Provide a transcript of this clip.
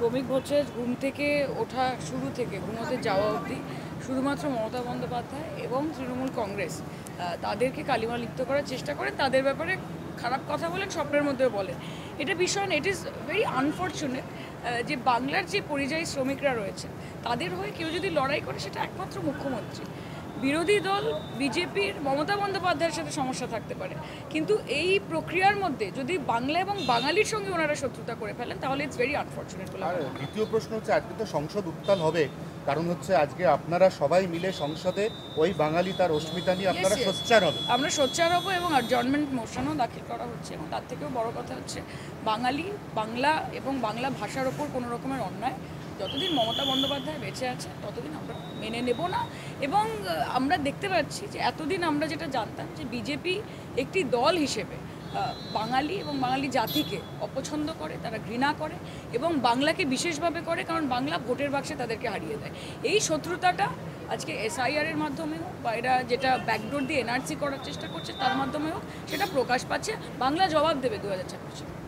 শ্রমিক ঘোষের ঘুম থেকে ওঠা শুরু থেকে ঘুমোতে যাওয়া অবধি শুধুমাত্র মমতা বন্দ্যোপাধ্যায় এবং তৃণমূল কংগ্রেস তাদেরকে কালিমা লিপ্ত করার চেষ্টা করেন, তাদের ব্যাপারে খারাপ কথা বলেন, স্বপ্নের মধ্যে বলেন। এটা ভীষণ, ইট ইজ ভেরি আনফর্চুনেট যে বাংলার যে পরিযায়ী শ্রমিকরা রয়েছে তাদের হয়ে কেউ যদি লড়াই করে সেটা একমাত্র মুখ্যমন্ত্রী। বিরোধী দল বিজেপির মমতা বন্দ্যোপাধ্যায়ের সাথে সমস্যা থাকতে পারে, কিন্তু এই প্রক্রিয়ার মধ্যে যদি বাংলা এবং বাঙালির সঙ্গে ওনারা শত্রুতা করে ফেলেন তাহলে ইটস ভেরি আনফর্চুনেট বলে। আর দ্বিতীয় প্রশ্ন হচ্ছে, আজকে তো সংসদ উত্তাল হবে, কারণ হচ্ছে আজকে আপনারা সবাই মিলে সংসদে ওই বাঙালি তার অস্মিতা নিয়ে আপনারা সোচ্চার হবে। আমরা সোচ্চার হব এবং অ্যাডজর্নমেন্ট মোশনও দাখিল করা হচ্ছে, এবং তার থেকেও বড় কথা হচ্ছে বাঙালি, বাংলা এবং বাংলা ভাষার ওপর কোনো রকমের অন্যায় যতদিন মমতা বন্দ্যোপাধ্যায় বেঁচে আছে ততদিন আমরা মেনে নেব না। এবং আমরা দেখতে পাচ্ছি যে এতদিন আমরা যেটা জানতাম যে বিজেপি একটি দল হিসেবে বাঙালি এবং বাঙালি জাতিকে অপছন্দ করে, তারা ঘৃণা করে এবং বাংলাকে বিশেষভাবে করে, কারণ বাংলা ভোটের বাক্সে তাদেরকে হারিয়ে দেয়। এই শত্রুতাটা আজকে এসআইআরের মাধ্যমে হোক বা এরা যেটা ব্যাকডোর দিয়ে এনআরসি করার চেষ্টা করছে তার মাধ্যমে হোক সেটা প্রকাশ পাচ্ছে। বাংলা জবাব দেবে 2026।